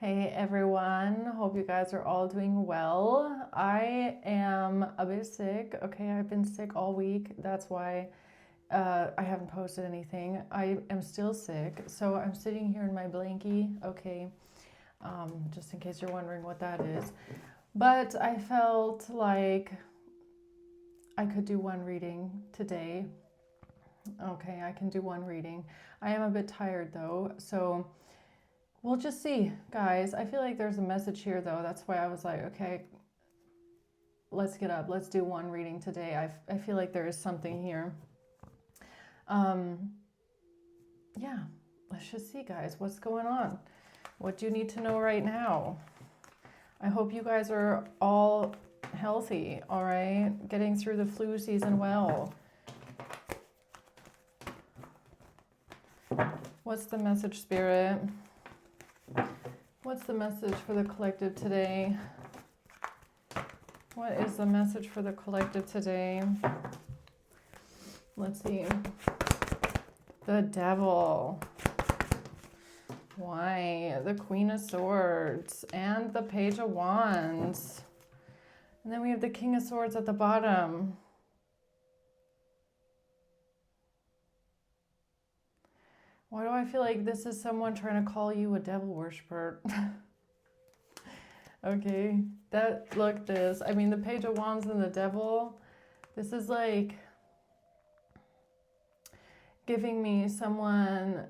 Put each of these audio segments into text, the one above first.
Hey everyone, hope you guys are all doing well. I am a bit sick. Okay, I've been sick all week. That's why I haven't posted anything. I am still sick, so I'm sitting here in my blankie. Okay, just in case you're wondering what that is. But I felt like I could do one reading today. Okay, I can do one reading. I am a bit tired though, so we'll just see, guys. I feel like there's a message here, though. That's why I was like, okay, let's get up. Let's do one reading today. I feel like there is something here. Yeah, let's just see, guys. What's going on? What do you need to know right now? I hope you guys are all healthy, all right? Getting through the flu season well. What's the message, Spirit? What's the message for the collective today? What is the message for the collective today? Let's see. The Devil. Why? The Queen of Swords and the Page of Wands. And then we have the King of Swords at the bottom. Why do I feel like this is someone trying to call you a devil worshiper? Okay, look this. I mean, the Page of Wands and the Devil, this is like giving me someone,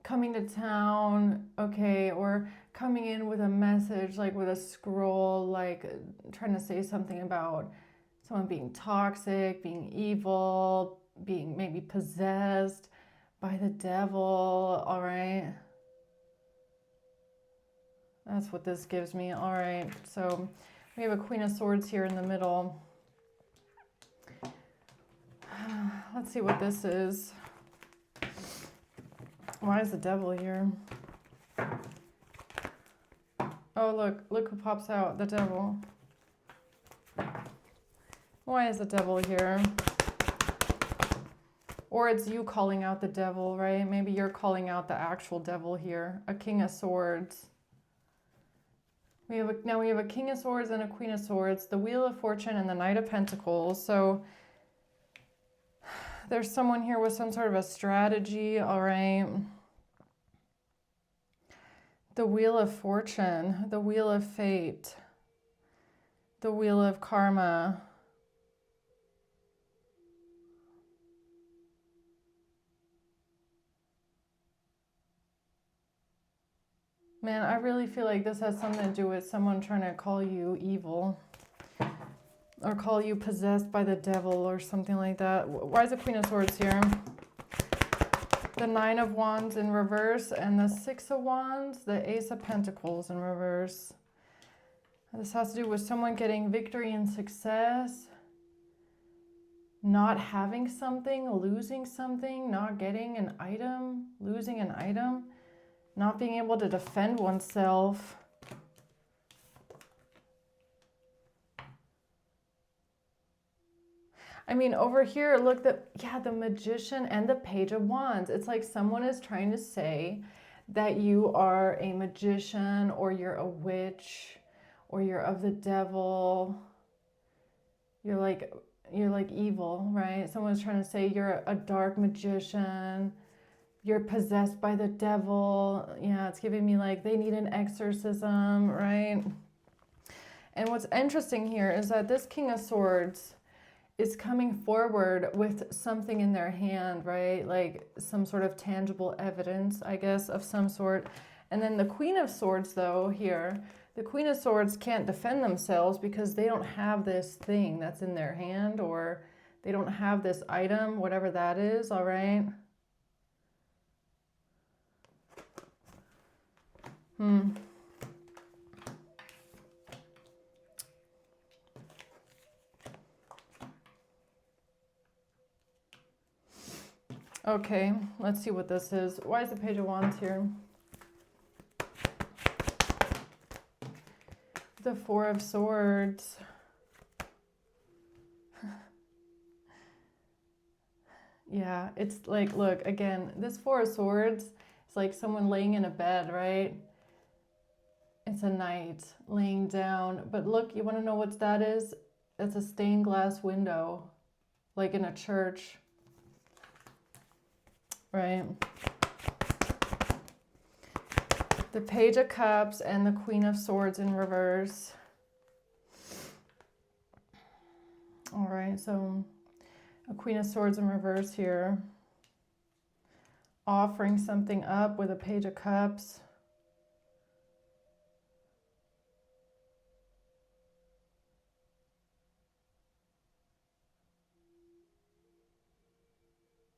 coming to town, okay, or coming in with a message, like with a scroll, like trying to say something about someone being toxic, being evil, being maybe possessed by the devil, all right? That's what this gives me. All right, so we have a Queen of Swords here in the middle. Let's see what this is. Why is the devil here? Oh, look who pops out, the devil. Why is the devil here? Or it's you calling out the devil, right? Maybe you're calling out the actual devil here. A King of Swords. Now we have a King of Swords and a Queen of Swords, the Wheel of Fortune and the Knight of Pentacles. So there's someone here with some sort of a strategy, all right? The Wheel of Fortune, the Wheel of Fate, the Wheel of Karma. Man, I really feel like this has something to do with someone trying to call you evil or call you possessed by the devil or something like that. Why is the Queen of Swords here? The Nine of Wands in reverse and the Six of Wands, the Ace of Pentacles in reverse. This has to do with someone getting victory and success, not having something, losing something, not getting an item, losing an item, not being able to defend oneself. I mean, over here, look, the Magician and the Page of Wands. It's like someone is trying to say that you are a magician or you're a witch or you're of the devil. You're like evil, right? Someone's trying to say you're a dark magician. You're possessed by the devil. Yeah, it's giving me like they need an exorcism, right? And what's interesting here is that this King of Swords is coming forward with something in their hand, right? Like some sort of tangible evidence, I guess, of some sort. And then the Queen of Swords, though, here, the Queen of Swords can't defend themselves because they don't have this thing that's in their hand, or they don't have this item, whatever that is, all right? Okay, let's see what this is. Why is the Page of Wands here? The Four of Swords. Yeah, it's like, look, again, this Four of Swords, it's like someone laying in a bed, right? It's a knight laying down. But look, you want to know what that is? It's a stained glass window, like in a church, right? The Page of Cups and the Queen of Swords in reverse. All right, so a Queen of Swords in reverse here. Offering something up with a Page of Cups.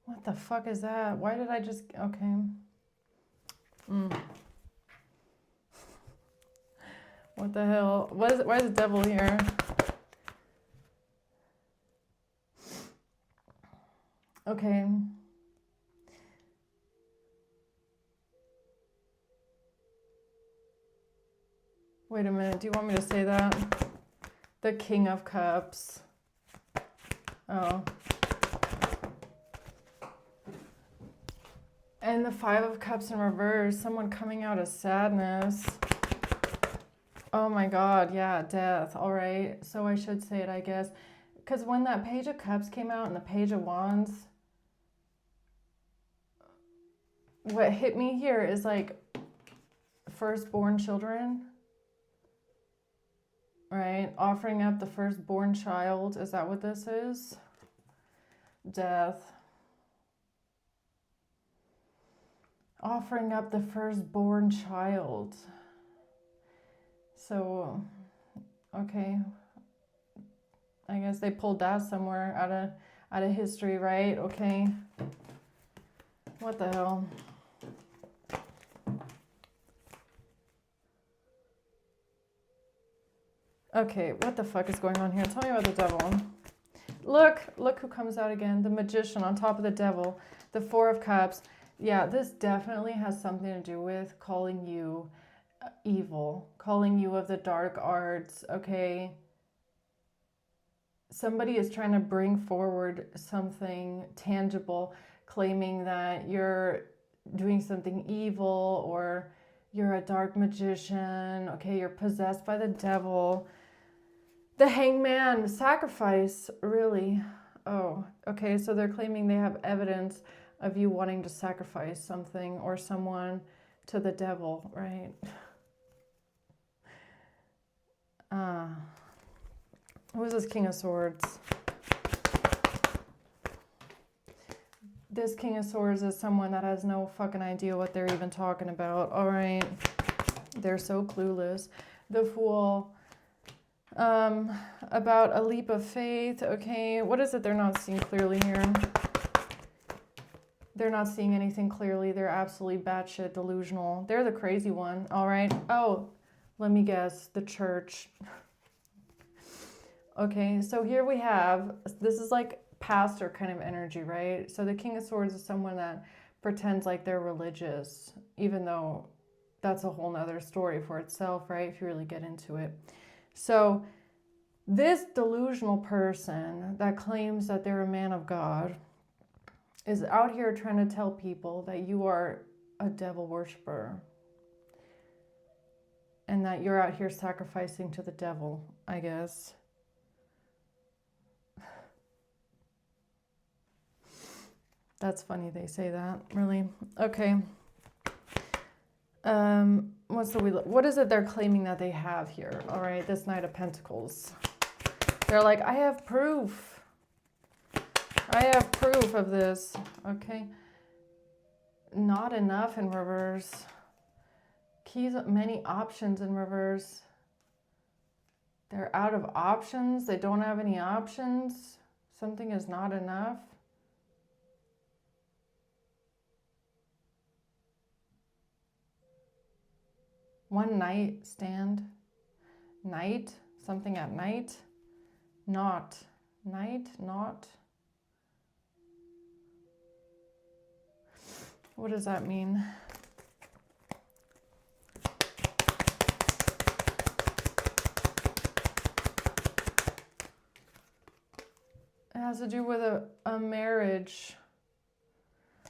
What the fuck is that? Why did I just... Okay. What the hell? Why is the devil here? Okay. Wait a minute. Do you want me to say that? The King of Cups. Oh. And the Five of Cups in reverse. Someone coming out of sadness. Oh my God. Yeah, death. All right. So I should say it, I guess. Because when that Page of Cups came out and the Page of Wands, what hit me here is like firstborn children, right? Offering up the firstborn child. Is that what this is? Death. Offering up the firstborn child. So, okay. I guess they pulled that somewhere out of history, right? Okay. What the hell? Okay, what the fuck is going on here? Tell me about the devil. Look who comes out again. The Magician on top of the devil. The Four of Cups. Yeah, this definitely has something to do with calling you evil. Calling you of the dark arts, okay? Somebody is trying to bring forward something tangible, claiming that you're doing something evil or you're a dark magician, okay? You're possessed by the devil. The Hangman, sacrifice, really? Oh, okay, so they're claiming they have evidence of you wanting to sacrifice something or someone to the devil, right? Who is this King of Swords? This King of Swords is someone that has no fucking idea what they're even talking about, all right? They're so clueless. The Fool. About a leap of faith, okay? What is it they're not seeing clearly here? They're not seeing anything clearly. They're absolutely batshit delusional. They're the crazy one, all right? Oh, let me guess, the church. Okay, so here we have, this is like pastor kind of energy, right? So the King of Swords is someone that pretends like they're religious, even though that's a whole nother story for itself, right? If you really get into it. So this delusional person that claims that they're a man of God is out here trying to tell people that you are a devil worshiper and that you're out here sacrificing to the devil, I guess. That's funny they say that, really. Okay. What is it they're claiming that they have here? All right, this Knight of Pentacles. They're like, I have proof. I have proof of this. Okay. Not enough in reverse. Keys, many options in reverse. They're out of options. They don't have any options. Something is not enough. One night stand. Night. Something at night. Not. Night. Not. What does that mean? It has to do with a marriage,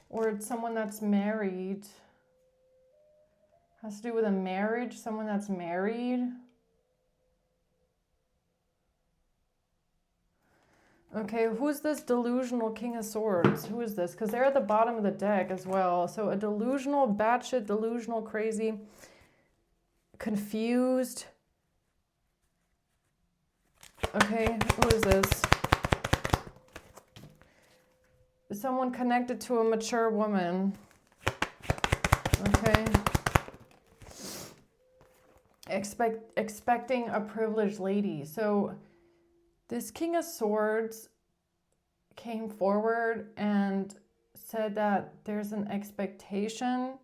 or it's someone that's married. Has to do with a marriage, someone that's married. Okay, who's this delusional King of Swords? Who is this? Because they're at the bottom of the deck as well. So a delusional, batshit, delusional, crazy, confused. Okay, who is this? Someone connected to a mature woman. Okay. Expecting a privileged lady. So this King of Swords came forward and said that there's an expectation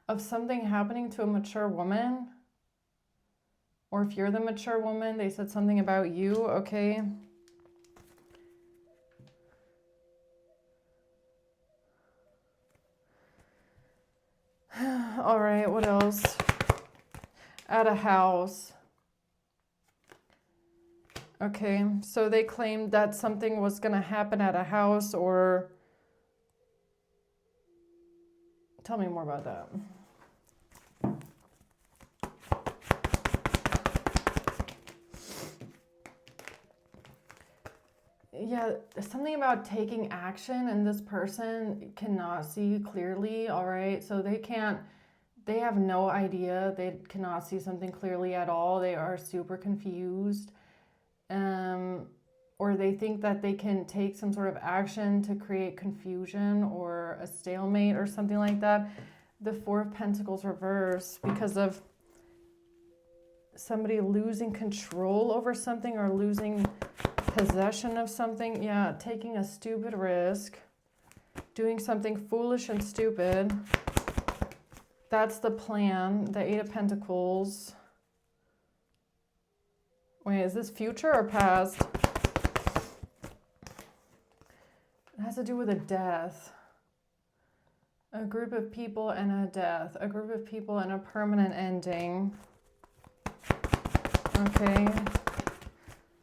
of something happening to a mature woman. Or if you're the mature woman, they said something about you, okay? All right, what else? At a house. Okay, so they claimed that something was going to happen at a house, or... Tell me more about that. Yeah, something about taking action, and this person cannot see clearly, all right? So they have no idea. They cannot see something clearly at all. They are super confused. Or they think that they can take some sort of action to create confusion or a stalemate or something like that. The Four of Pentacles reverse, because of somebody losing control over something or losing possession of something. Yeah, taking a stupid risk, doing something foolish and stupid. That's the plan. The Eight of Pentacles. Wait, is this future or past? It has to do with a death. A group of people and a death. A group of people and a permanent ending. Okay.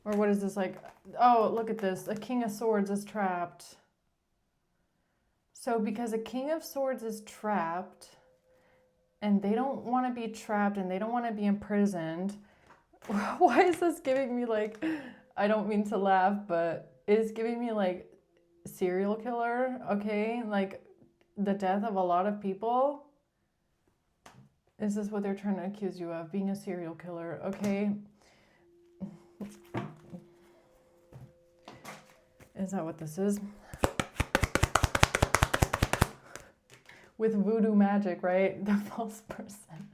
Or what is this like? Oh, look at this. A King of Swords is trapped. So because a King of Swords is trapped, and they don't want to be trapped and they don't want to be imprisoned. Why is this giving me like, I don't mean to laugh, but it's giving me like serial killer, okay? Like the death of a lot of people. Is this what they're trying to accuse you of? Being a serial killer, okay? Is that what this is? With voodoo magic, right? The false person.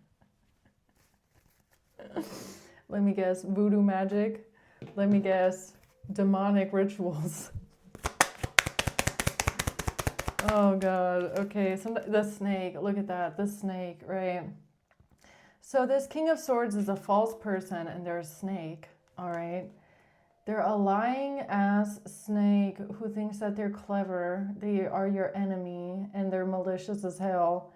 Let me guess, voodoo magic. Let me guess, demonic rituals. Oh God, okay, so the snake, look at that, the snake, right? So this King of Swords is a false person and they're a snake, all right? They're a lying ass snake who thinks that they're clever. They are your enemy and they're malicious as hell.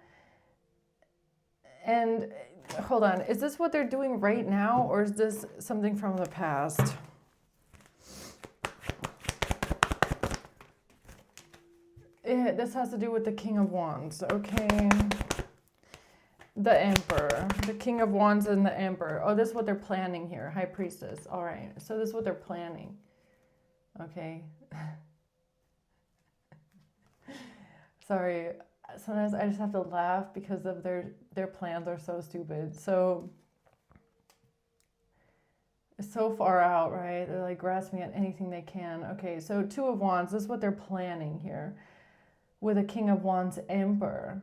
And hold on, is this what they're doing right now or is this something from the past? This has to do with the King of Wands, okay? The Emperor, the King of Wands and the Emperor. Oh, this is what they're planning here. High Priestess. All right. So this is what they're planning. Okay. Sorry. Sometimes I just have to laugh because of their plans are so stupid. So far out, right? They're like grasping at anything they can. Okay. So Two of Wands. This is what they're planning here with a King of Wands Emperor.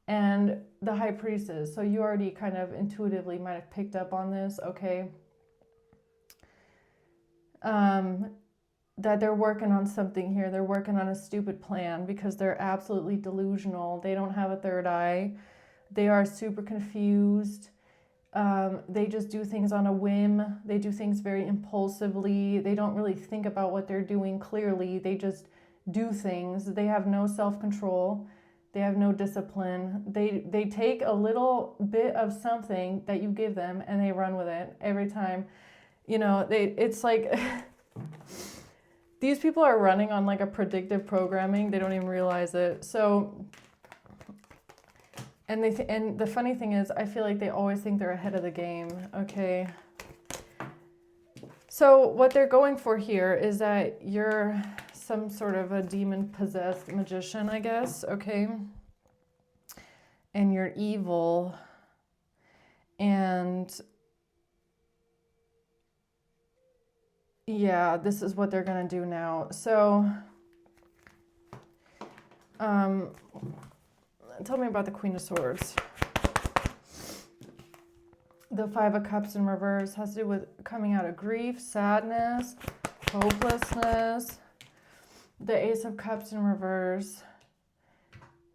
And the High Priestess. So you already kind of intuitively might have picked up on this, okay? That they're working on something here. They're working on a stupid plan because they're absolutely delusional. They don't have a third eye. They are super confused. They just do things on a whim. They do things very impulsively. They don't really think about what they're doing clearly. They just do things. They have no self-control. They have no discipline. They take a little bit of something that you give them and they run with it every time. You know, it's like these people are running on like a predictive programming. They don't even realize it. So, and and the funny thing is, I feel like they always think they're ahead of the game. Okay. So what they're going for here is that you're some sort of a demon-possessed magician, I guess, okay? And you're evil. And yeah, this is what they're going to do now. So, tell me about the Queen of Swords. The Five of Cups in reverse has to do with coming out of grief, sadness, hopelessness. The Ace of Cups in reverse.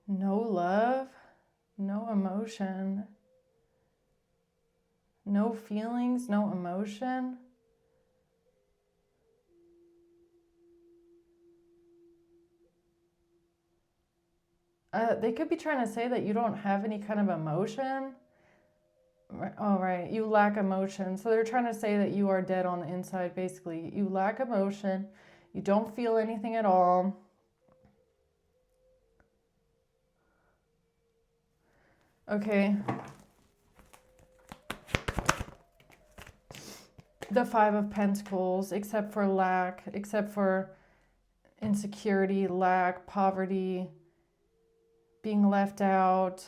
No love, no emotion, no feelings, no emotion. They could be trying to say that you don't have any kind of emotion. Oh, right. You lack emotion. So they're trying to say that you are dead on the inside, basically. You lack emotion. You don't feel anything at all. Okay. The Five of Pentacles, except for lack, except for insecurity, lack, poverty, being left out,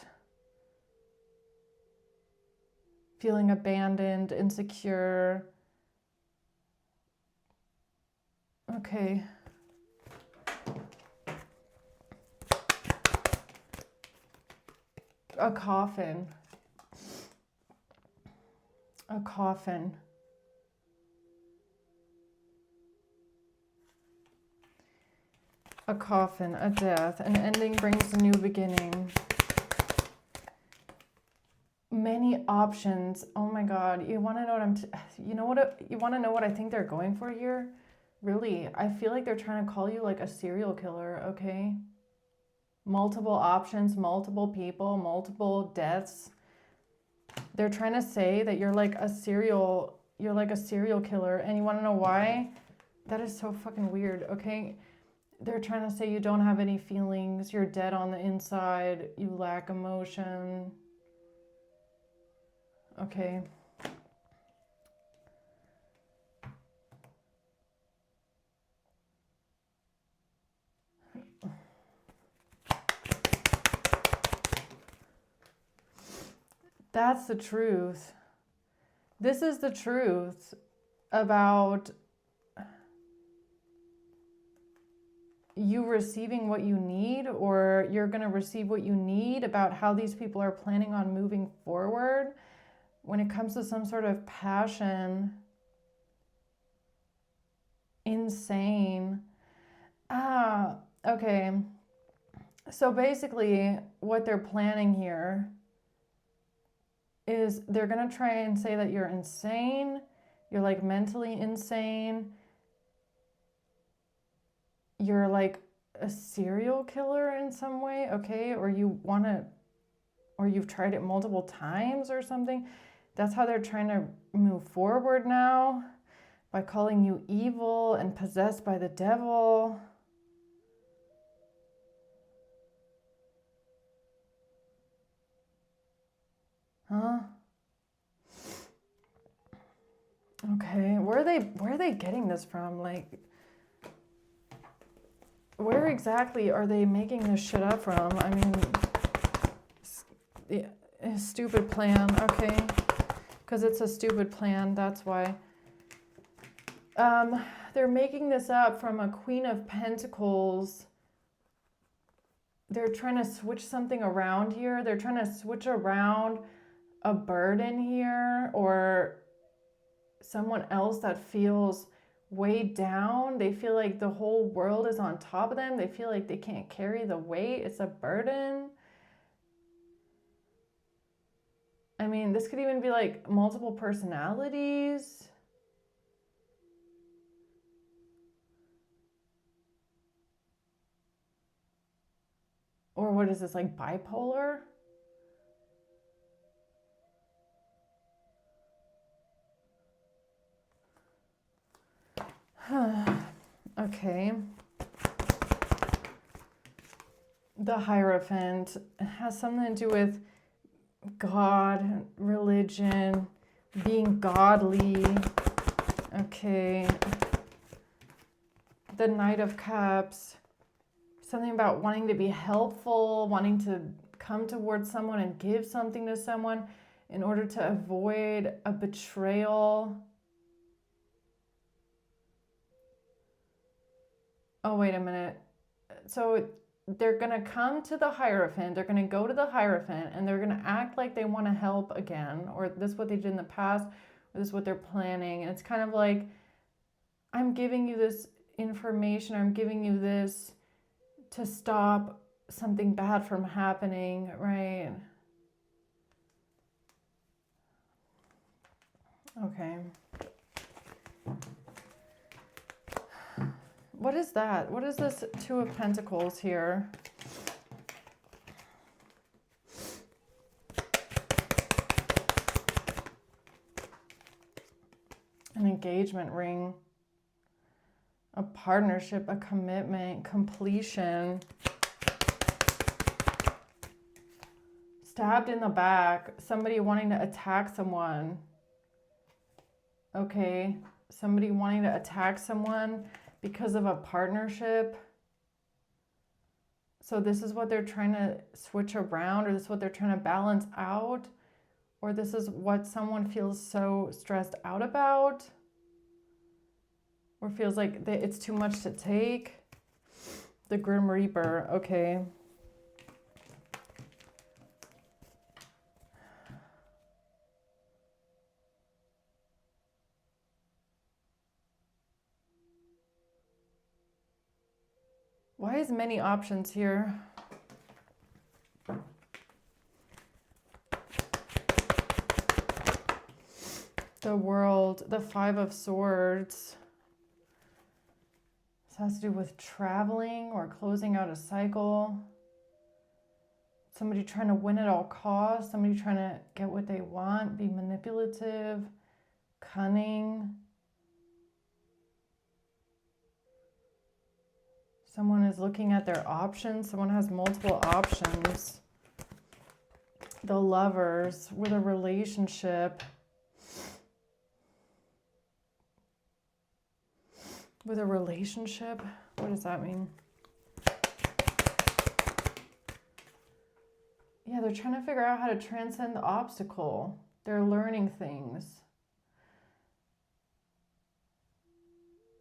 feeling abandoned, insecure. Okay. A coffin. A coffin. A coffin, a death. An ending brings a new beginning. Many options. Oh my God. You want to know what you want to know what I think they're going for here? Really, I feel like they're trying to call you like a serial killer, okay? Multiple options, multiple people, multiple deaths. They're trying to say that you're like a serial killer, and you want to know why? That is so fucking weird, okay? They're trying to say you don't have any feelings, you're dead on the inside, you lack emotion. Okay. That's the truth. This is the truth about you receiving what you need, or you're going to receive what you need, about how these people are planning on moving forward when it comes to some sort of passion. Insane. Okay. So basically what they're planning here is they're going to try and say that you're insane, you're like mentally insane, you're like a serial killer in some way, okay? Or you've tried it multiple times or something. That's how they're trying to move forward now, by calling you evil and possessed by the devil. Huh? Okay, where are they getting this from? Like, where exactly are they making this shit up from? I mean, a stupid plan, okay? Because it's a stupid plan, that's why. They're making this up from a Queen of Pentacles. They're trying to switch something around here. They're trying to switch around a burden here, or someone else that feels weighed down. They feel like the whole world is on top of them. They feel like they can't carry the weight. It's a burden. I mean, this could even be like multiple personalities. Or what is this, like bipolar? Okay. The Hierophant has something to do with God, religion, being godly. Okay. The Knight of Cups, something about wanting to be helpful, wanting to come towards someone and give something to someone in order to avoid a betrayal. Oh, wait a minute. So they're going to come to the Hierophant, they're going to go to the Hierophant, and they're going to act like they want to help again, or this is what they did in the past, or this is what they're planning. And it's kind of like, I'm giving you this information, I'm giving you this to stop something bad from happening, right? Okay. What is that? What is this Two of Pentacles here? An engagement ring, a partnership, a commitment, completion. Stabbed in the back, somebody wanting to attack someone. Okay, somebody wanting to attack someone because of a partnership. So this is what they're trying to switch around, or this is what they're trying to balance out, or this is what someone feels so stressed out about, or feels like it's too much to take. The Grim Reaper, okay. Why is many options here? The World, the Five of Swords. This has to do with traveling or closing out a cycle. Somebody trying to win at all costs. Somebody trying to get what they want, be manipulative, cunning. Someone is looking at their options. Someone has multiple options. The Lovers with a relationship. With a relationship? What does that mean? Yeah, they're trying to figure out how to transcend the obstacle. They're learning things.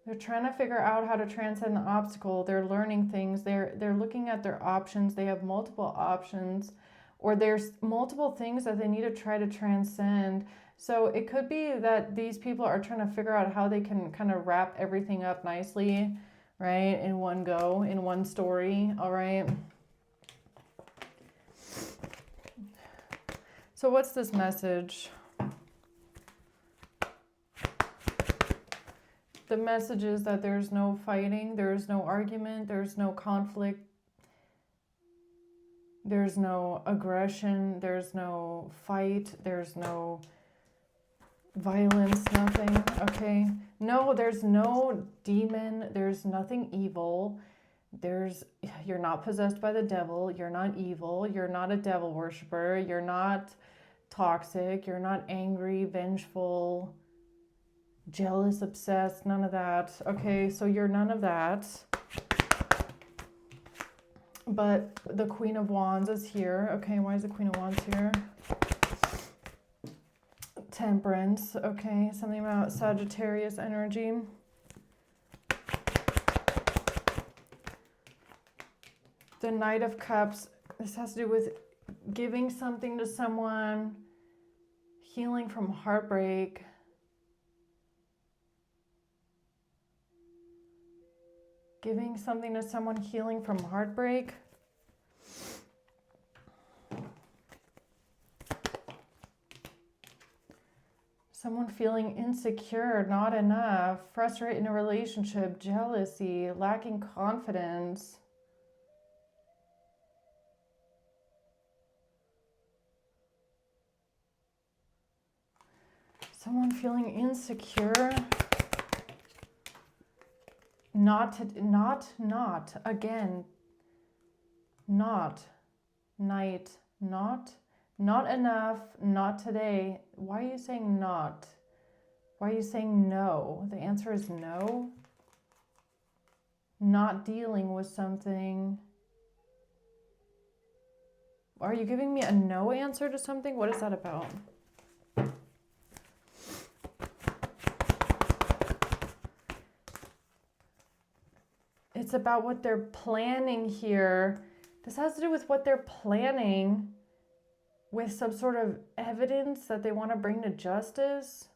They're trying to figure out how to transcend the obstacle. They're learning things. They're looking at their options. They have multiple options, or there's multiple things that they need to try to transcend. So it could be that these people are trying to figure out how they can kind of wrap everything up nicely, right? In one go, in one story, all right? So what's this message? The message is that there's no fighting, there's no argument, there's no conflict, there's no aggression, there's no fight, there's no violence, nothing, okay? No, there's no demon, there's nothing evil. You're not possessed by the devil, you're not evil, you're not a devil worshiper, you're not toxic, you're not angry, vengeful, jealous, obsessed, none of that. Okay, so you're none of that. But the Queen of Wands is here. Okay, why is the Queen of Wands here? Temperance. Okay, something about Sagittarius energy. The Knight of Cups. This has to do with giving something to someone, healing from heartbreak. Giving something to someone, healing from heartbreak. Someone feeling insecure, not enough, frustrated in a relationship, jealousy, lacking confidence. Someone feeling insecure. again, not, night, not enough, not today. Why are you saying not? Why are you saying no? The answer is no. Not dealing with something. Are you giving me a no answer to something? What is that about? It's about what they're planning here. This has to do with what they're planning with some sort of evidence that they want to bring to justice.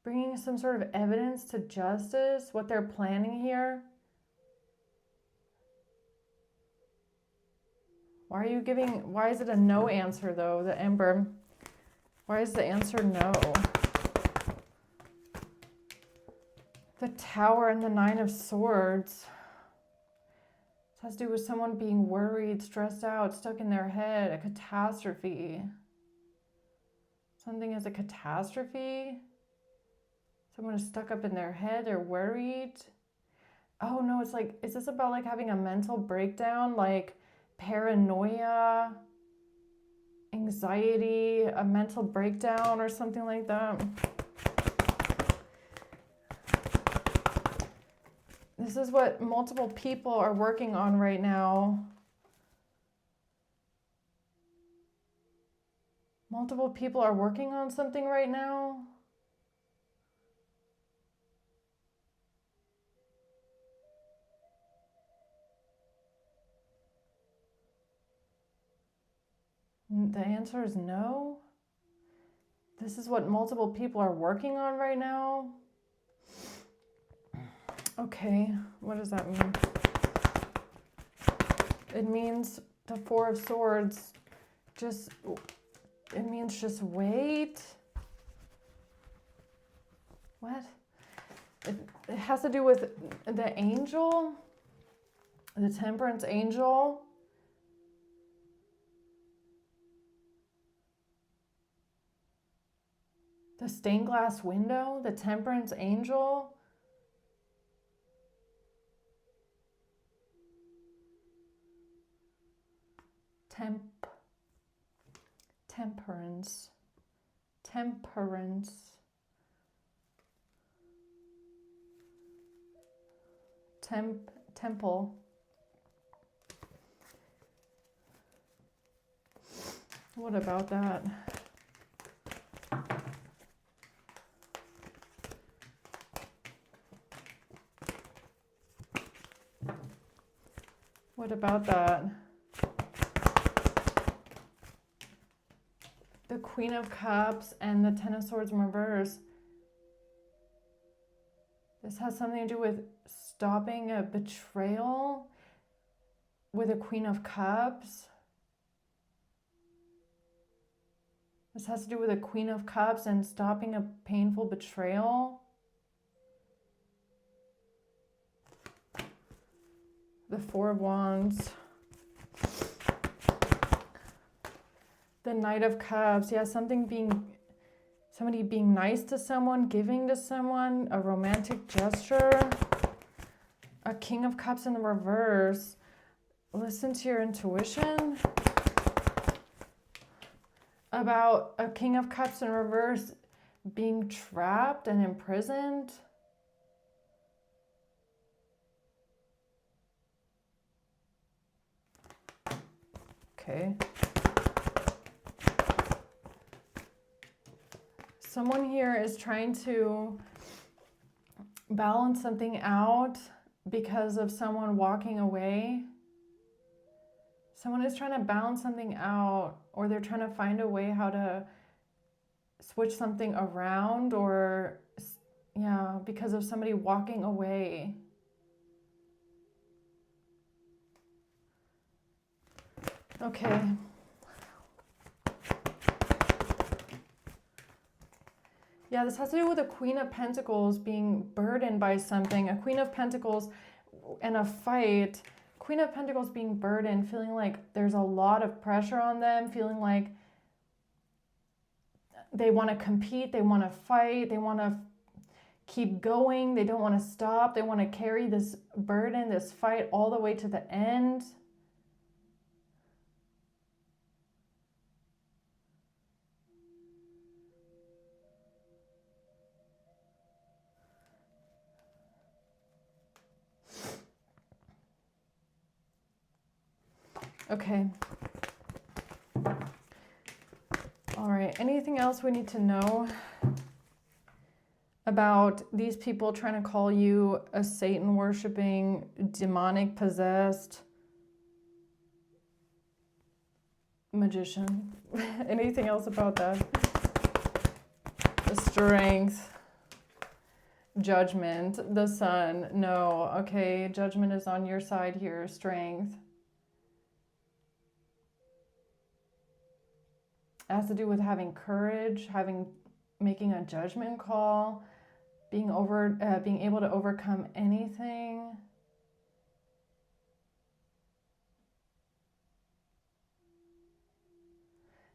Bringing some sort of evidence to justice, what they're planning here. Why is it a no answer though, the Emperor? Why is the answer no? The Tower and the Nine of Swords. This has to do with someone being worried, stressed out, stuck in their head, a catastrophe. Something is a catastrophe. Someone is stuck up in their head, they're worried. Oh no, it's like, is this about like having a mental breakdown, like paranoia, anxiety, a mental breakdown or something like that? This is what multiple people are working on right now. Multiple people are working on something right now. The answer is no. This is what multiple people are working on right now. Okay, what does that mean? It means the Four of Swords, it means just wait. What? It has to do with the angel, the Temperance angel. The stained glass window, the Temperance angel. Temperance. Temple. What about that? What about that? The Queen of Cups and the Ten of Swords in reverse. This has something to do with stopping a betrayal with a Queen of Cups. This has to do with a Queen of Cups and stopping a painful betrayal. The Four of Wands. The Knight of Cups. Yeah, somebody being nice to someone, giving to someone, a romantic gesture. A King of Cups in the reverse. Listen to your intuition. About a King of Cups in reverse being trapped and imprisoned. Okay. Someone here is trying to balance something out because of someone walking away. Someone is trying to balance something out, or they're trying to find a way how to switch something around, or yeah, because of somebody walking away. Okay. Yeah, this has to do with a Queen of Pentacles being burdened by something. A Queen of Pentacles and a fight. Queen of Pentacles being burdened, feeling like there's a lot of pressure on them, feeling like they want to compete, they want to fight, they want to keep going. They don't want to stop. They want to carry this burden, this fight all the way to the end. Okay. All right. Anything else we need to know about these people trying to call you a Satan worshiping, demonic possessed magician? Anything else about that? The strength, judgment, the sun. No. Okay. Judgment is on your side here. Strength. It has to do with having courage, making a judgment call, being able to overcome anything.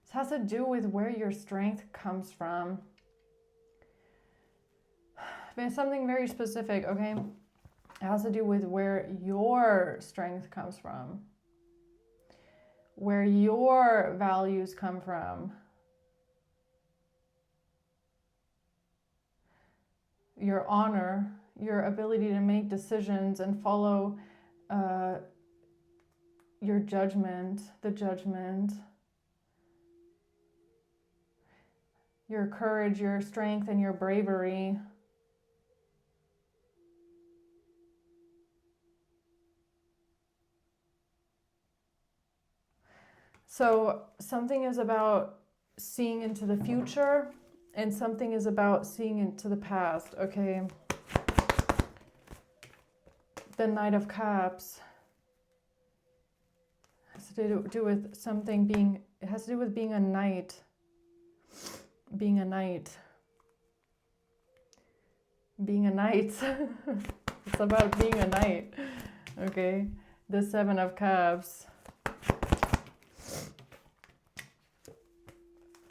This has to do with where your strength comes from. It's something very specific, okay? It has to do with where your strength comes from, where your values come from, your honor, your ability to make decisions and follow your judgment, the judgment, your courage, your strength, and your bravery. So something is about seeing into the future and something is about seeing into the past, okay? The Knight of Cups has to do with something being, it has to do with being a knight. Being a knight. Being a knight. It's about being a knight, okay? The Seven of Cups.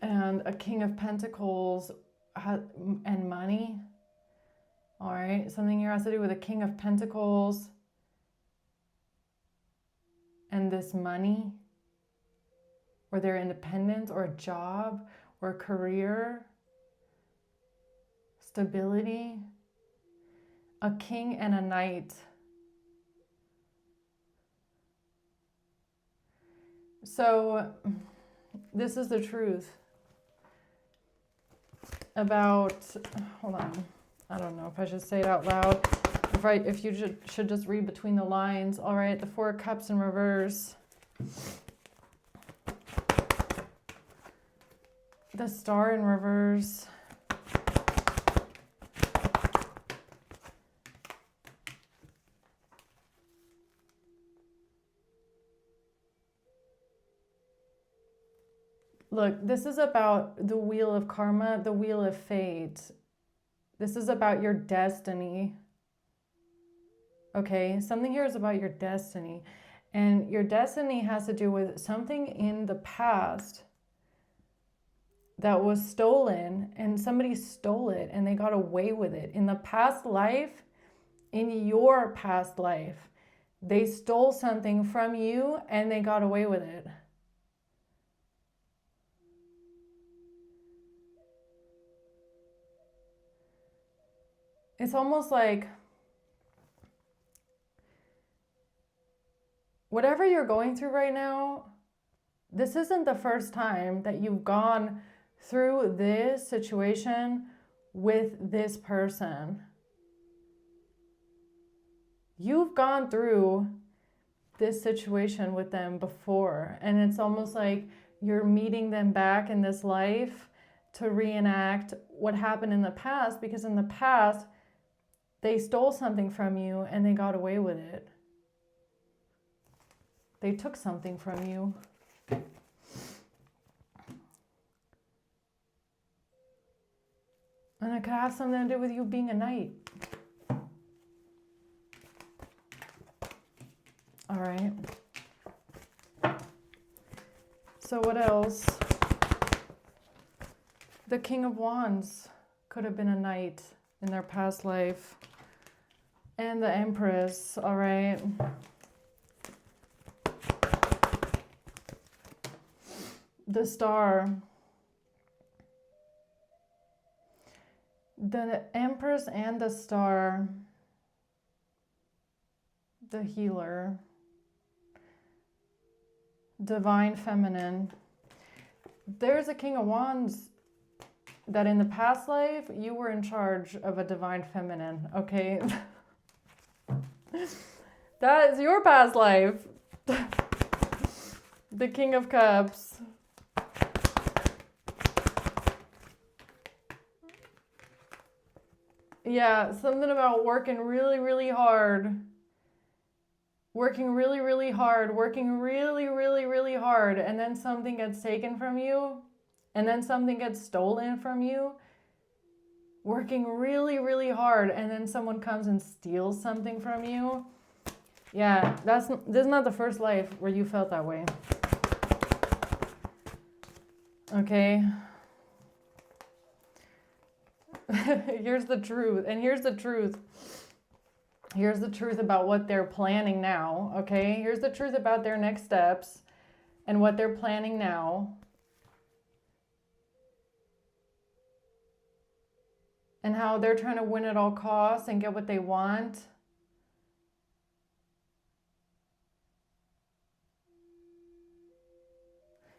And a King of Pentacles and money. All right, something here has to do with a King of Pentacles and this money, or their independence, or a job, or a career, stability. A king and a knight. So this is the truth about, hold on, I don't know if I should say it out loud, if you should just read between the lines. All right, the Four of Cups in reverse, the Star in reverse, look, this is about the wheel of karma, the wheel of fate. This is about your destiny. Okay, something here is about your destiny. And your destiny has to do with something in the past that was stolen, and somebody stole it and they got away with it. In the past life, in your past life, they stole something from you and they got away with it. It's almost like whatever you're going through right now, this isn't the first time that you've gone through this situation with this person. You've gone through this situation with them before, and it's almost like you're meeting them back in this life to reenact what happened in the past, because in the past, they stole something from you and they got away with it. They took something from you. And it could have something to do with you being a knight. All right. So what else? The King of Wands could have been a knight in their past life. And the Empress, all right? The Star. The Empress and the Star. The Healer. Divine Feminine. There's a King of Wands that in the past life, you were in charge of a Divine Feminine, okay? That is your past life. The King of Cups. Yeah, something about working really, really hard. Working really, really hard. Working really, really, really hard. And then something gets taken from you. And then something gets stolen from you. Working really, really hard. And then someone comes and steals something from you. Yeah, this is not the first life where you felt that way. Okay. Here's the truth. And here's the truth. Here's the truth about what they're planning now. Okay. Here's the truth about their next steps and what they're planning now. And how they're trying to win at all costs and get what they want.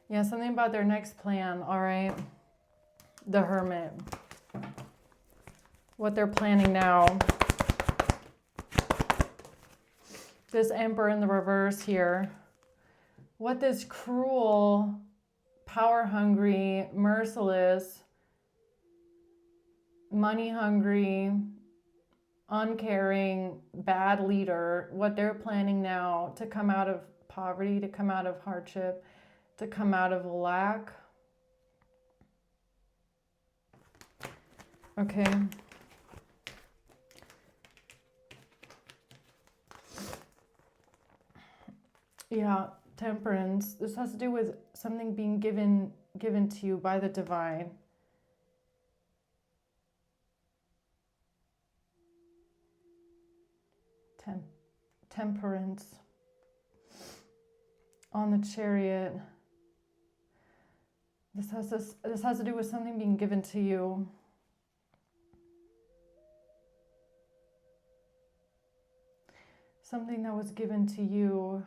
Yeah, something about their next plan, all right? The Hermit. What they're planning now. This Emperor in the reverse here. What this cruel, power-hungry, merciless, money-hungry, uncaring, bad leader, what they're planning now to come out of poverty, to come out of hardship, to come out of lack. Okay. Yeah, Temperance. This has to do with something being given to you by the divine. Temperance. On the Chariot. This has to do with something being given to you. Something that was given to you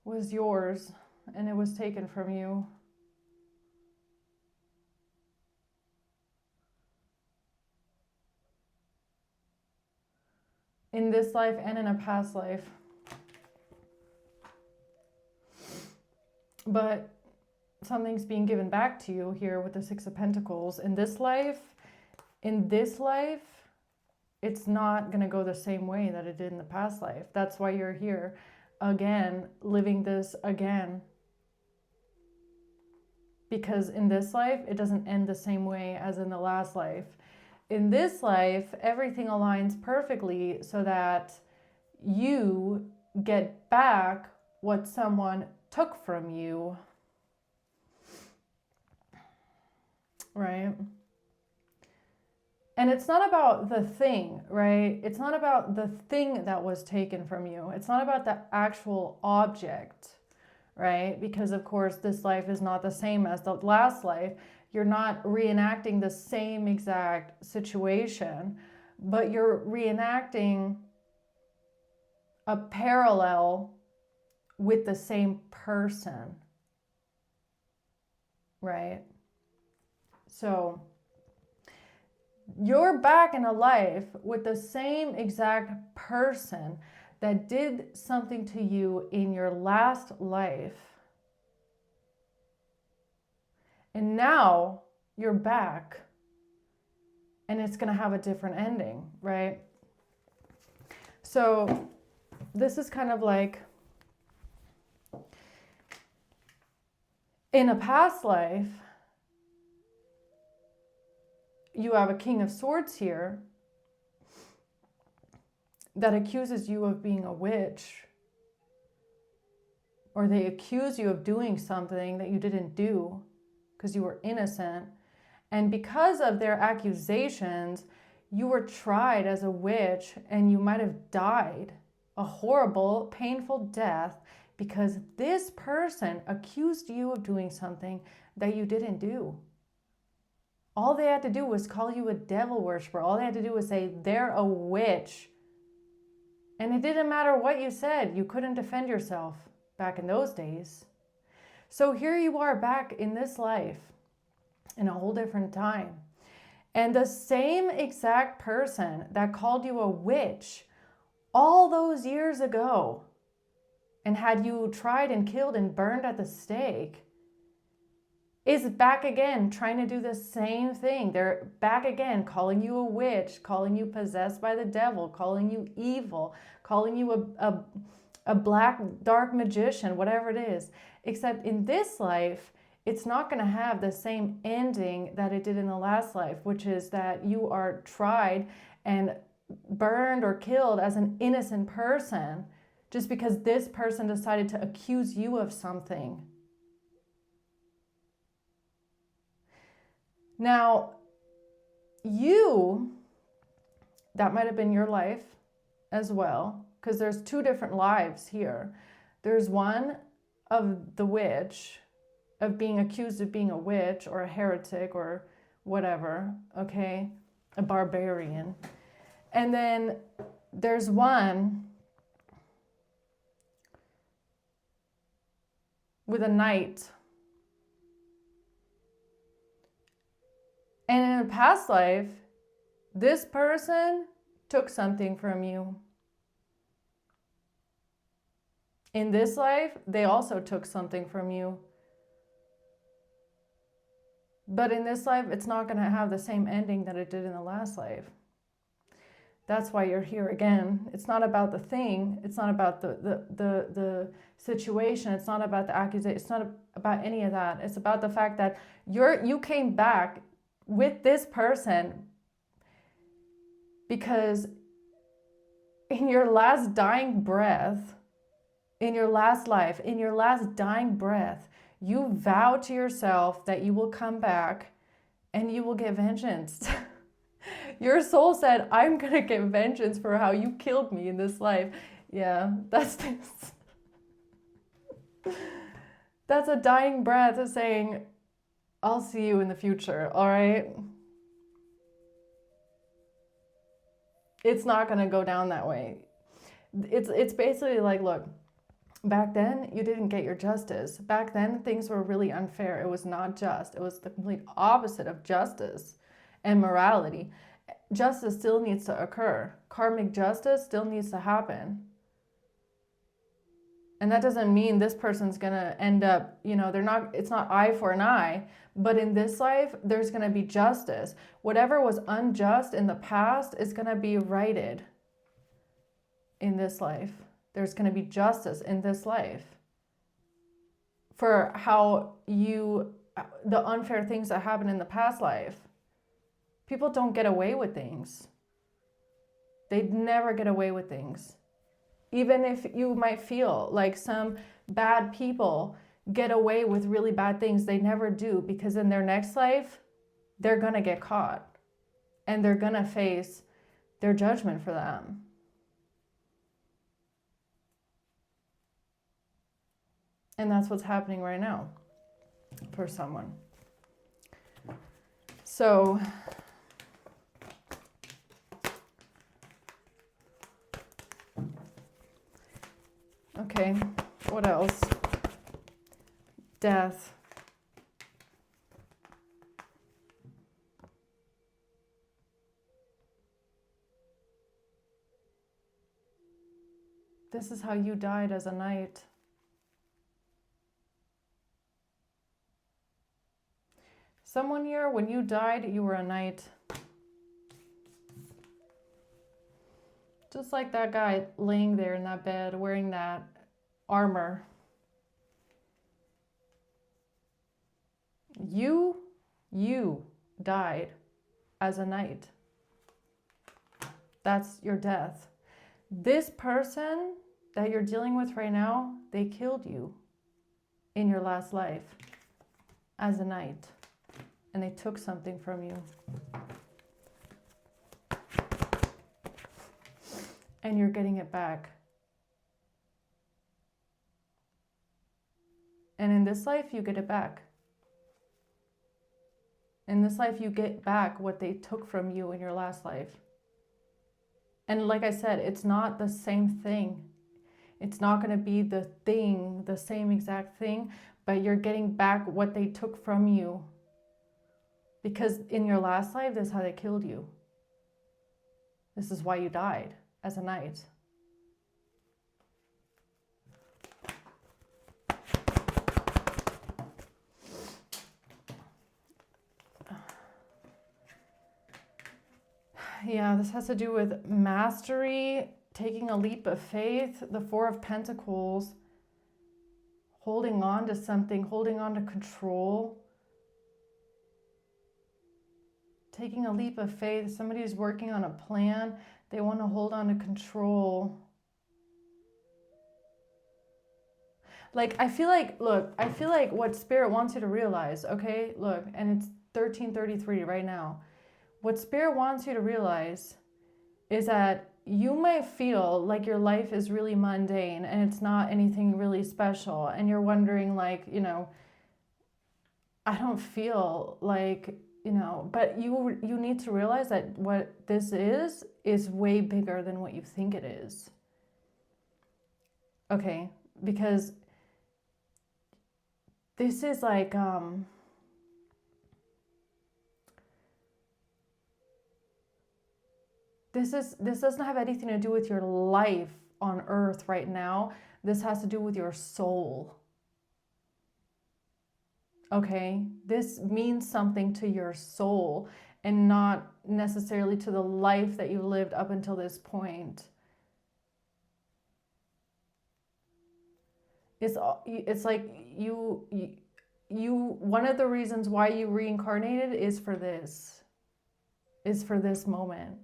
was yours and it was taken from you. In this life and in a past life. But something's being given back to you here with the Six of Pentacles. In this life, it's not going to go the same way that it did in the past life. That's why you're here again, living this again. Because in this life, it doesn't end the same way as in the last life. In this life, everything aligns perfectly so that you get back what someone took from you. Right? And it's not about the thing, right? It's not about the thing that was taken from you. It's not about the actual object, right? Because of course, this life is not the same as the last life. You're not reenacting the same exact situation, but you're reenacting a parallel with the same person, right? So you're back in a life with the same exact person that did something to you in your last life. And now you're back and it's going to have a different ending, right? So this is kind of like in a past life, you have a King of Swords here that accuses you of being a witch, or they accuse you of doing something that you didn't do because you were innocent. And because of their accusations, you were tried as a witch and you might have died a horrible, painful death because this person accused you of doing something that you didn't do. All they had to do was call you a devil worshiper. All they had to do was say, they're a witch. And it didn't matter what you said. You couldn't defend yourself back in those days. So here you are back in this life in a whole different time. And the same exact person that called you a witch all those years ago and had you tried and killed and burned at the stake is back again trying to do the same thing. They're back again calling you a witch, calling you possessed by the devil, calling you evil, calling you a black dark magician, whatever it is. Except in this life, it's not going to have the same ending that it did in the last life, which is that you are tried and burned or killed as an innocent person just because this person decided to accuse you of something. Now, that might have been your life as well, because there's two different lives here. There's one of the witch, of being accused of being a witch or a heretic or whatever, okay, a barbarian. And then there's one with a knight. And in a past life, this person took something from you. In this life, they also took something from you. But in this life, it's not going to have the same ending that it did in the last life. That's why you're here again. It's not about the thing. It's not about the situation. It's not about the accusation. It's not about any of that. It's about the fact that you came back with this person because in your last dying breath, in your last life, in your last dying breath, you vow to yourself that you will come back and you will get vengeance. Your soul said, I'm going to get vengeance for how you killed me in this life. Yeah, that's a dying breath of saying, I'll see you in the future, all right? It's not going to go down that way. It's basically like, look, back then you didn't get your justice. Back then things were really unfair. It was not just. It was the complete opposite of justice and morality. Justice still needs to occur. Karmic justice still needs to happen. And that doesn't mean this person's going to end up, it's not eye for an eye, but in this life, there's going to be justice. Whatever was unjust in the past is going to be righted in this life. There's going to be justice in this life for the unfair things that happened in the past life. People don't get away with things. They'd never get away with things. Even if you might feel like some bad people get away with really bad things, they never do, because in their next life, they're going to get caught and they're going to face their judgment for them. And that's what's happening right now for someone. So, okay, what else? Death. This is how you died as a knight. Someone here, when you died, you were a knight. Just like that guy laying there in that bed, wearing that armor. You died as a knight. That's your death. This person that you're dealing with right now, they killed you in your last life as a knight. and they took something from you. And you're getting it back. And in this life, you get it back. In this life, you get back what they took from you in your last life. And like I said, it's not the same thing. It's not going to be the thing, the same exact thing, but you're getting back what they took from you. Because in your last life, this is how they killed you. This is why you died as a knight. Yeah, this has to do with mastery, taking a leap of faith, the Four of Pentacles, holding on to something, holding on to control, taking a leap of faith. Somebody's working on a plan. They want to hold on to control. Like, I feel like what Spirit wants you to realize, okay? Look, and it's 13:33 right now. What Spirit wants you to realize is that you might feel like your life is really mundane and it's not anything really special. And you're wondering, like, I don't feel like, but you need to realize that what this is way bigger than what you think it is. Okay? Because this is like, this doesn't have anything to do with your life on earth right now. This has to do with your soul. Okay? This means something to your soul and not necessarily to the life that you lived up until this point. It's like you one of the reasons why you reincarnated is for this moment.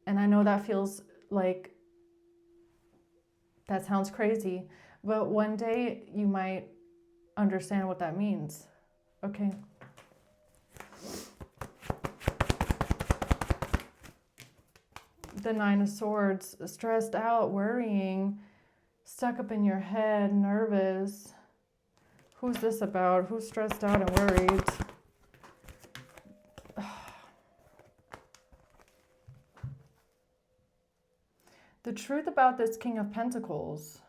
And I know that feels like, that sounds crazy, but one day you might understand what that means. Okay. The Nine of Swords, stressed out, worrying, stuck up in your head, nervous. Who's this about? Who's stressed out and worried? The truth about this King of Pentacles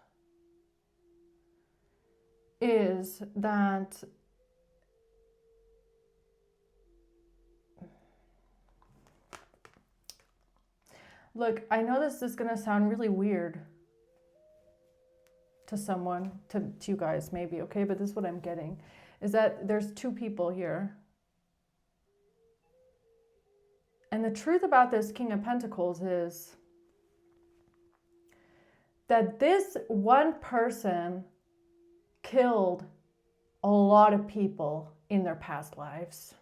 is that look, I know this is going to sound really weird to someone, to you guys maybe, okay? But this is what I'm getting, is that there's two people here. And the truth about this King of Pentacles is that this one person killed a lot of people in their past lives.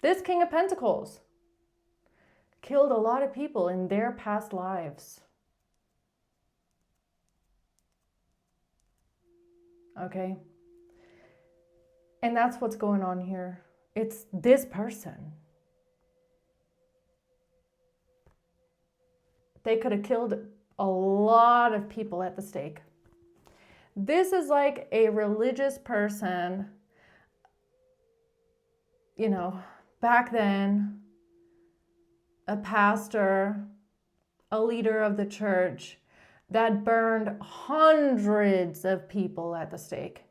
This King of Pentacles killed a lot of people in their past lives. Okay? And that's what's going on here. It's this person. They could have killed a lot of people at the stake. This is like a religious person, back then, a pastor, a leader of the church that burned hundreds of people at the stake,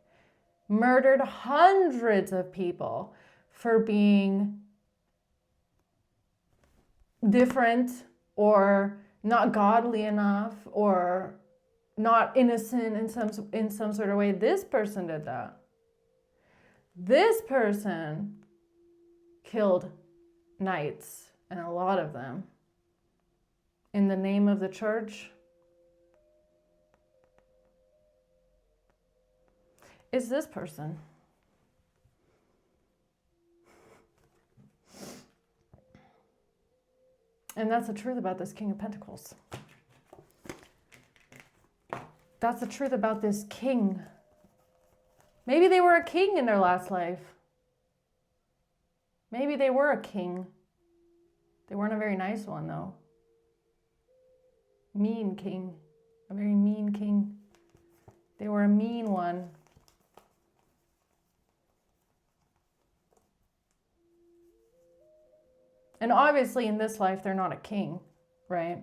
murdered hundreds of people for being different or not godly enough or not innocent in some sort of way. This person did that. This person killed knights, and a lot of them, in the name of the church. It's this person. And that's the truth about this King of Pentacles. That's the truth about this king. Maybe they were a king in their last life. Maybe they were a king. They weren't a very nice one, though. Mean king. A very mean king. They were a mean one. And obviously in this life, they're not a king, right?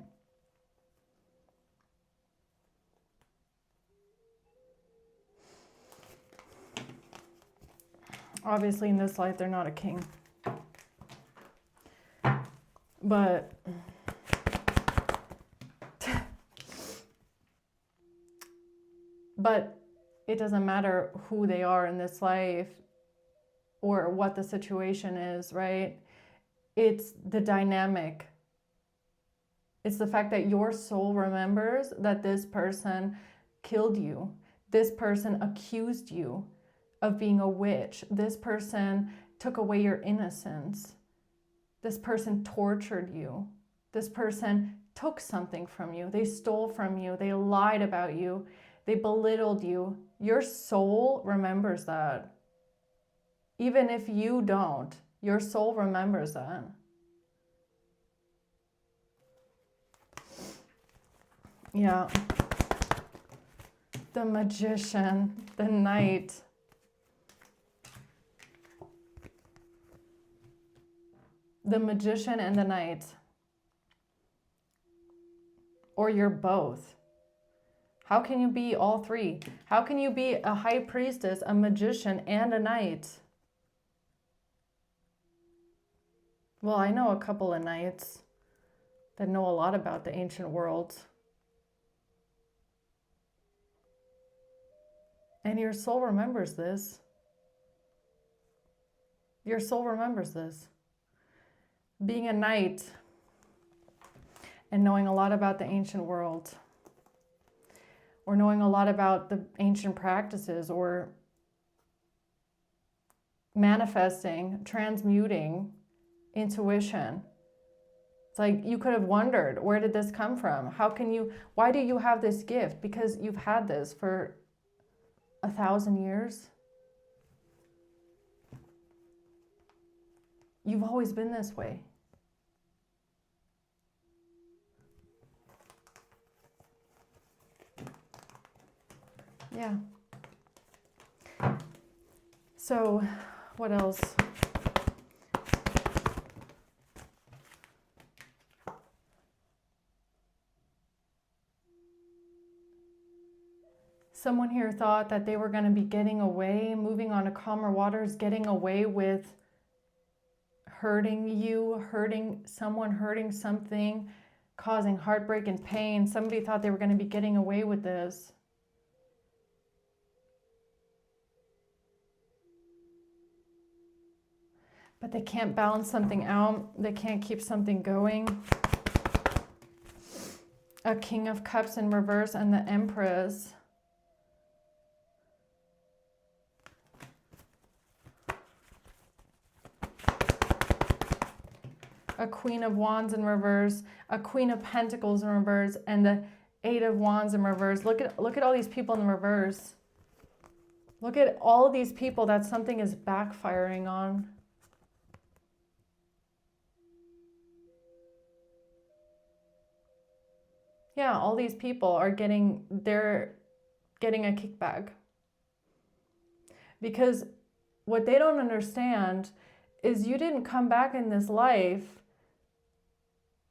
Obviously in this life, they're not a king. But it doesn't matter who they are in this life or what the situation is, right? It's the dynamic. It's the fact that your soul remembers that this person killed you. This person accused you of being a witch. This person took away your innocence. This person tortured you. This person took something from you. They stole from you. They lied about you. They belittled you. Your soul remembers that. Even if you don't, your soul remembers that. Yeah. The Magician, the Knight. The Magician and the Knight. Or you're both. How can you be all three? How can you be a high priestess, a magician, and a knight? Well, I know a couple of knights that know a lot about the ancient world. And your soul remembers this. Your soul remembers this. Being a knight and knowing a lot about the ancient world, or knowing a lot about the ancient practices, or manifesting, transmuting, intuition. It's like you could have wondered, where did this come from? Why do you have this gift? Because you've had this for 1,000 years. You've always been this way. Yeah. So, what else? Someone here thought that they were going to be getting away, moving on to calmer waters, getting away with hurting you, hurting someone, hurting something, causing heartbreak and pain. Somebody thought they were going to be getting away with this. But they can't balance something out. They can't keep something going. A King of Cups in reverse and the Empress. A Queen of Wands in reverse, a Queen of Pentacles in reverse, and the Eight of Wands in reverse. Look at all these people in reverse. Look at all of these people that something is backfiring on. Yeah, all these people they're getting a kickback. Because what they don't understand is you didn't come back in this life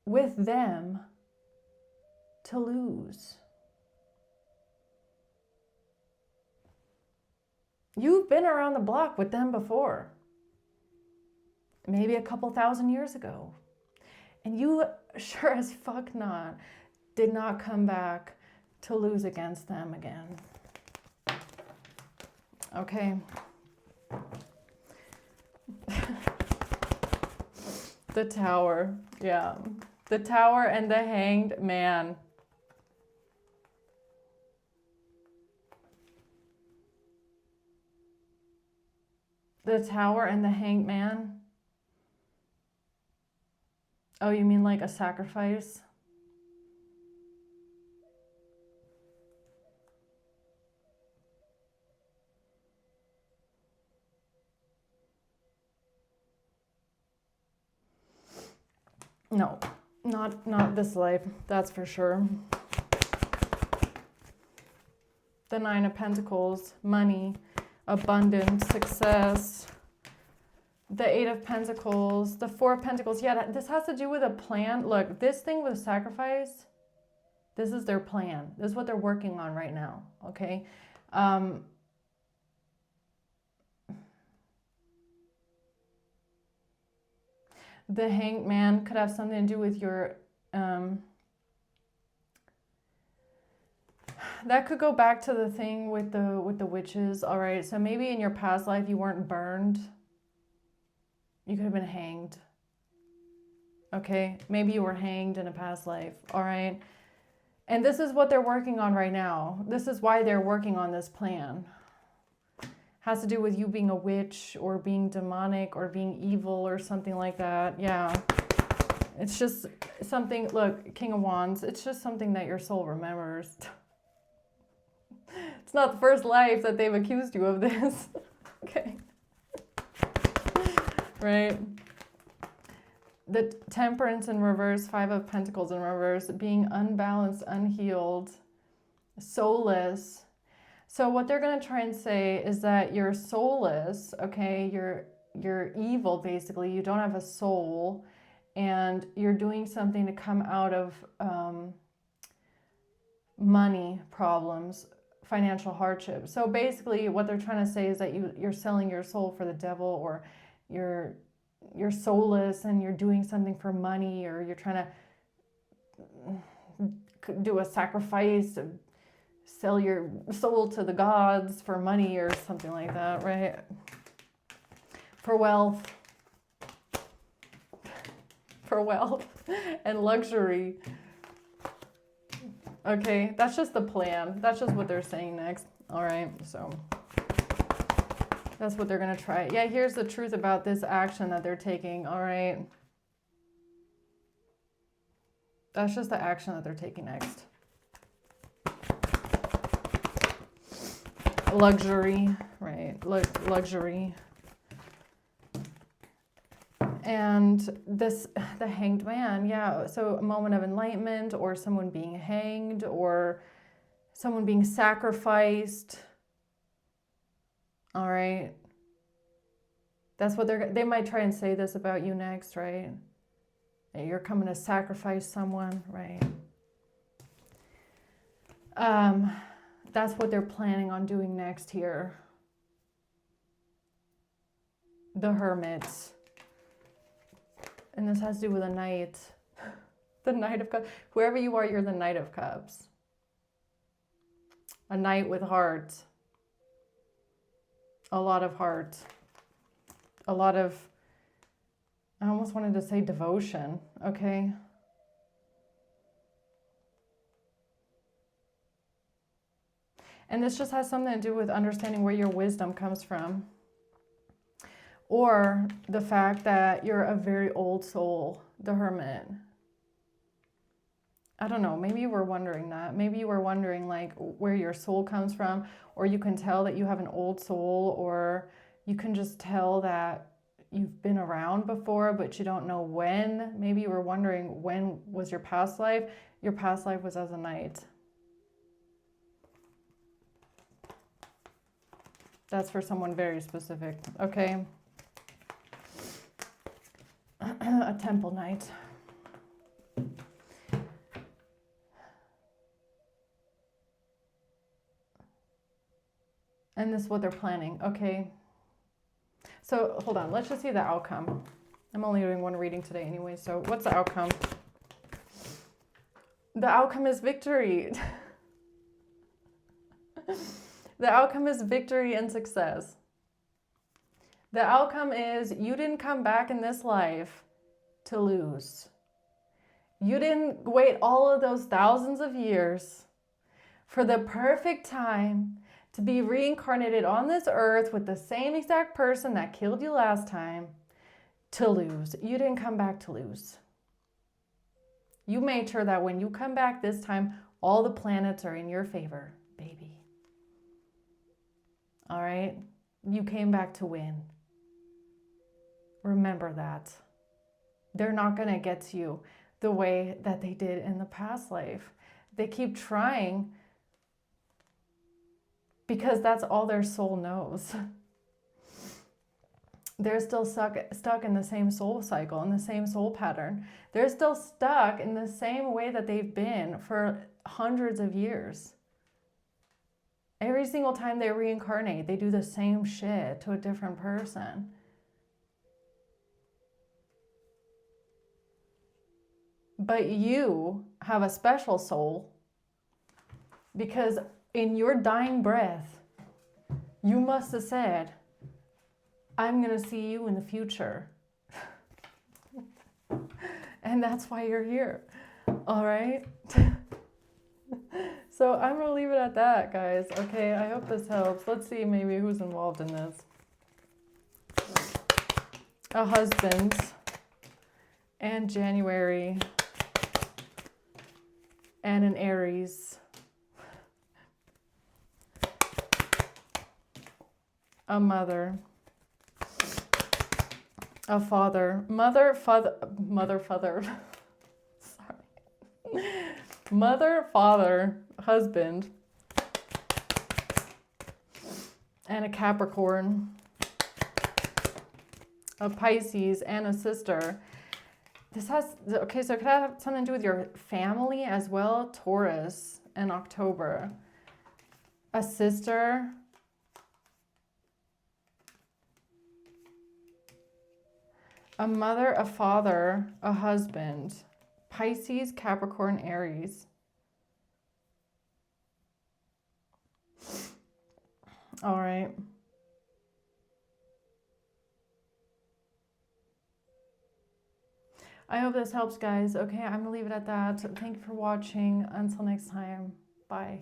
with them to lose. You've been around the block with them before. Maybe a couple thousand years ago. And you sure as fuck did not come back to lose against them again. Okay. The Tower, yeah. The Tower and the Hanged Man. The Tower and the Hanged Man? Oh, you mean like a sacrifice? No, not this life, that's for sure. The Nine of Pentacles, money, abundance, success. The Eight of Pentacles, the Four of Pentacles. Yeah, this has to do with a plan. Look, this thing with sacrifice, this is their plan. This is what they're working on right now, okay? The Hanged Man could have something to do with your... that could go back to the thing with the witches, all right? So maybe in your past life you weren't burned. You could have been hanged. Okay, maybe you were hanged in a past life, all right? And this is what they're working on right now. This is why they're working on this plan. Has to do with you being a witch or being demonic or being evil or something like that. Yeah. It's just something, look, King of Wands, it's just something that your soul remembers. It's not the first life that they've accused you of this. Okay. Right? The Temperance in reverse, Five of Pentacles in reverse, being unbalanced, unhealed, soulless. So what they're going to try and say is that you're soulless, okay? You're evil, basically. You don't have a soul, and you're doing something to come out of money problems, financial hardship. So basically what they're trying to say is that you're selling your soul for the devil, or you're soulless and you're doing something for money, or you're trying to do a sacrifice, sell your soul to the gods for money or something like that, right? For wealth. For wealth and luxury. Okay, that's just the plan. That's just what they're saying next. All right, so that's what they're going to try. Yeah, here's the truth about this action that they're taking. All right. That's just the action that they're taking next. Luxury, right? Luxury. And this, the Hanged Man, yeah. So a moment of enlightenment, or someone being hanged, or someone being sacrificed. All right. That's what they might try and say this about you next, right? That you're coming to sacrifice someone, right? That's what they're planning on doing next here. The Hermits. And this has to do with a knight. The Knight of Cups. Whoever you are, you're the Knight of Cups. A knight with heart. A lot of heart. A lot of, I almost wanted to say devotion, okay? And this just has something to do with understanding where your wisdom comes from. Or the fact that you're a very old soul, the Hermit. I don't know, maybe you were wondering that. Maybe you were wondering like where your soul comes from, or you can tell that you have an old soul, or you can just tell that you've been around before, but you don't know when. Maybe you were wondering when was your past life. Your past life was as a knight. That's for someone very specific, okay? A temple knight. And this is what they're planning, okay? So hold on, let's just see the outcome. I'm only doing one reading today anyway, so what's the outcome? The outcome is victory. The outcome is victory and success. The outcome is you didn't come back in this life to lose. You didn't wait all of those thousands of years for the perfect time to be reincarnated on this earth with the same exact person that killed you last time to lose. You didn't come back to lose. You made sure that when you come back this time, all the planets are in your favor, baby. All right? You came back to win. Remember that. they're not going to get to you the way that they did in the past life. They keep trying because that's all their soul knows. They're still stuck in the same soul cycle, in the same soul pattern. They're still stuck in the same way that they've been for hundreds of years. Every single time they reincarnate, they do the same shit to a different person. But you have a special soul because in your dying breath, you must have said, I'm going to see you in the future. And that's why you're here. All right? So I'm going to leave it at that, guys. Okay, I hope this helps. Let's see maybe who's involved in this. A husband. And January. And an Aries. A mother. A father. Mother, father. Sorry. Mother, father, husband. And a Capricorn. A Pisces and a sister. This has, okay, so it could have something to do with your family as well. Taurus in October. A sister. A mother, a father, a husband. Pisces, Capricorn, Aries. All right. I hope this helps, guys. Okay, I'm going to leave it at that. Thank you for watching. Until next time. Bye.